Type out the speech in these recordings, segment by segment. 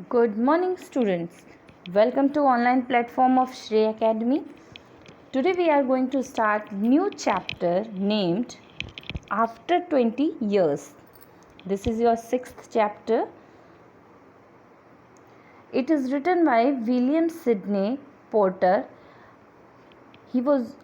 Good morning, students. Welcome to online platform of Shreya Academy. Today we are going to start new chapter named After 20 Years. This is your sixth chapter. It is written by William Sidney Porter. He was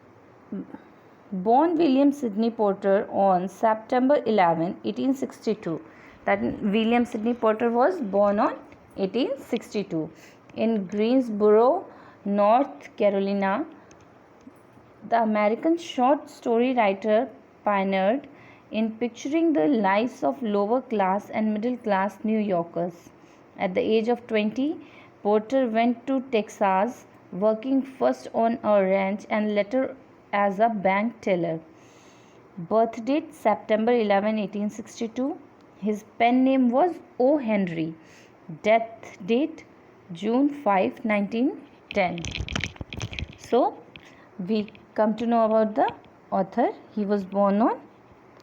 born William Sidney Porter on September 11, 1862. That William Sidney Porter was born on 1862 in Greensboro, North Carolina. The American short story writer pioneered in picturing the lives of lower class and middle class New Yorkers. At the age of 20, Porter went to Texas, working first on a ranch and later as a bank teller. Birth date September 11, 1862. His pen name was O. Henry. Death date June 5, 1910. So, we come to know about the author. He was born on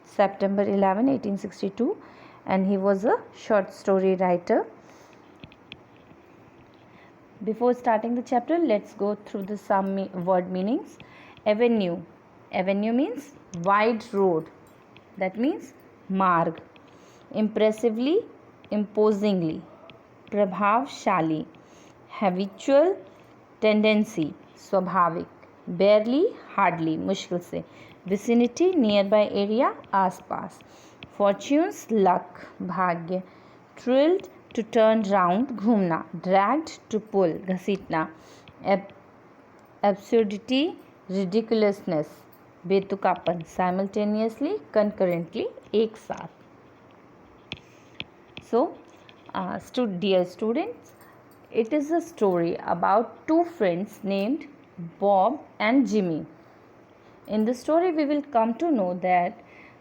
September 11, 1862 and he was a short story writer. Before starting the chapter, let's go through the some word meanings. Avenue. Avenue means wide road. That means marg. Impressively, imposingly. प्रभावशाली. Habitual, tendency, स्वाभाविक. Barely, hardly, मुश्किल से. Vicinity, nearby area, आसपास. Fortunes, luck, भाग्य. Thrilled, to turn round, घूमना. Dragged, to pull, घसीटना. Absurdity, ridiculousness, बेतुकापन. Simultaneously, concurrently, एक साथ. So, dear students, it is a story about two friends named Bob and Jimmy. In the story, we will come to know that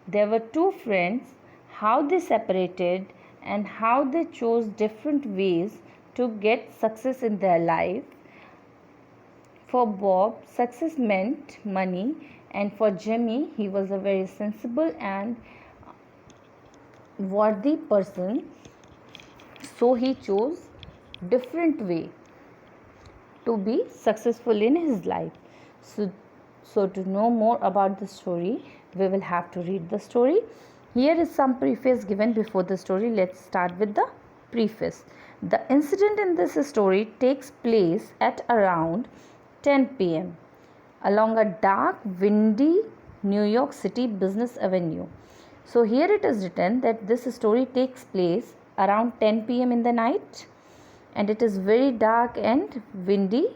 there were two friends, how they separated and how they chose different ways to get success in their life. For Bob, success meant money, and for Jimmy, he was a very sensible and worthy person. So he chose different way to be successful in his life. So to know more about the story, we will have to read the story. Here is some preface given before the story. Let's start with the preface. The incident in this story takes place at around 10 p.m. along a dark, windy New York City business avenue. So here it is written that this story takes place around 10 p.m. in the night, and it is very dark and windy.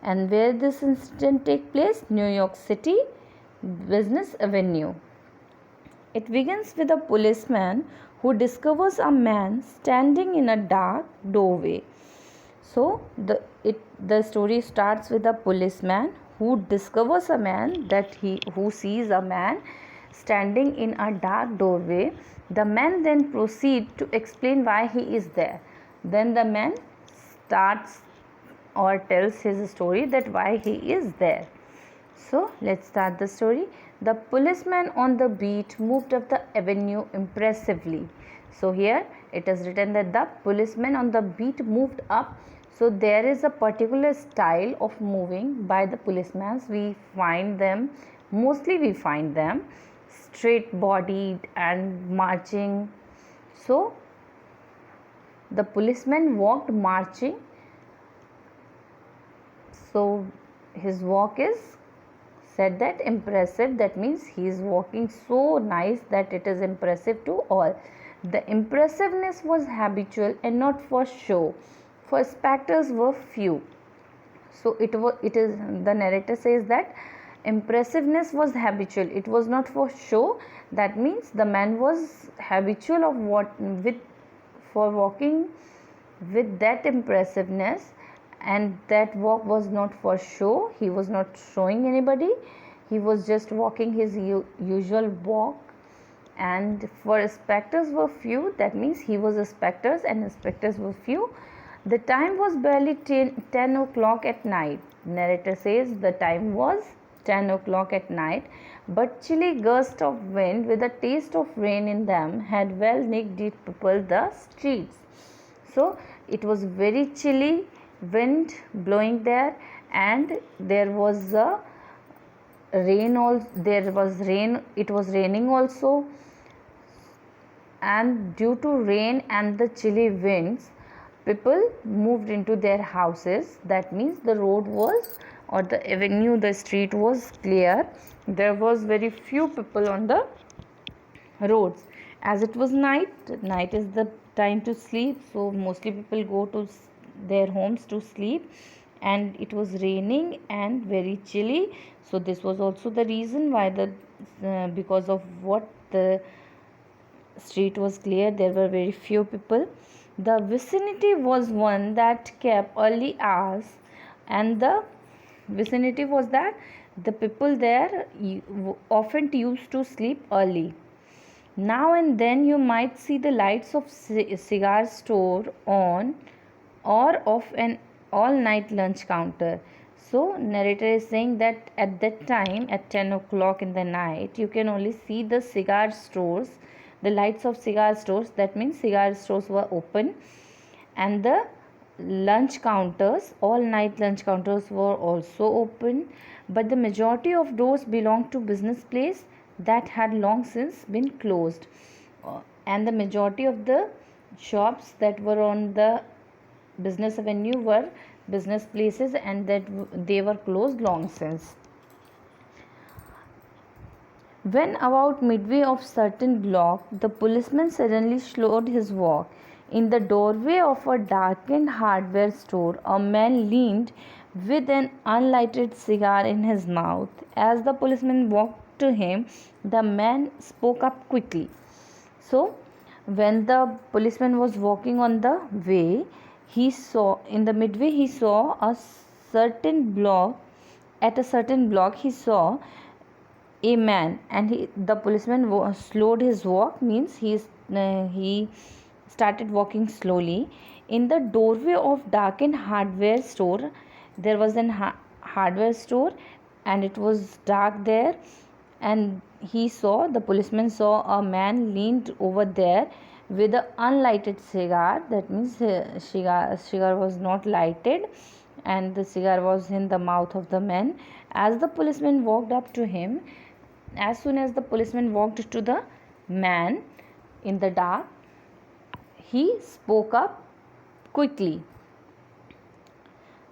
And where this incident takes place? New York City business avenue. It begins with a policeman who discovers a man standing in a dark doorway. So the story starts with a policeman who discovers a man who sees a man standing in a dark doorway. The man then proceeds to explain why he is there. Then the man starts or tells his story that why he is there. So let's start the story. The policeman on the beat moved up the avenue impressively. So here it is written that the policeman on the beat moved up. So there is a particular style of moving by the policemen. Mostly we find them straight bodied and marching. So the policeman walked marching. So his walk is said that impressive. That means he is walking so nice that it is impressive to all. The impressiveness was habitual and not for show, for spectators were few. So the narrator says that impressiveness was habitual, it was not for show. That means the man was habitual for walking with that impressiveness, and that walk was not for show. He was not showing anybody, he was just walking his usual walk. And for spectators were few, that means he was a spectators and spectators were few. The time was barely 10 o'clock at night. Narrator says the time was 10 o'clock at night, but chilly gusts of wind with a taste of rain in them had well nigh people the streets. So it was very chilly, wind blowing there, and there was a rain. There was rain. It was raining also, and due to rain and the chilly winds, people moved into their houses. That means the road was, or the avenue, the street was clear. There was very few people on the roads. As it was night is the time to sleep, so mostly people go to their homes to sleep, and it was raining and very chilly. So this was also the reason why because of what the street was clear, there were very few people. The vicinity was one that kept early hours, and the vicinity was that the people there often used to sleep early. Now and then you might see the lights of cigar store on, or of an all night lunch counter. So narrator is saying that at that time, at 10 o'clock in the night, you can only see the cigar stores, the lights of cigar stores. That means cigar stores were open, and the lunch counters, all night lunch counters, were also open. But the majority of doors belonged to business place that had long since been closed, and the majority of the shops that were on the business avenue were business places, and that they were closed long since. When about midway of certain block, the policeman suddenly slowed his walk. In the doorway of a darkened hardware store, a man leaned with an unlighted cigar in his mouth. As the policeman walked to him, the man spoke up quickly. So, when the policeman was walking on the way, he saw, in the midway, he saw a certain block. At a certain block, he saw a man, and the policeman slowed his walk, means he started walking slowly. In the doorway of darkened hardware store, there was an hardware store, and it was dark there, and the policeman saw a man leaned over there with an unlighted cigar. That means cigar was not lighted, and the cigar was in the mouth of the man. As the policeman walked up to him, as soon as the policeman walked to the man in the dark, he spoke up quickly.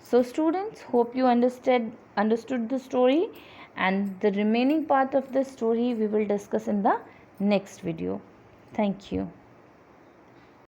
So students, hope you understood the story, and the remaining part of the story we will discuss in the next video. Thank you.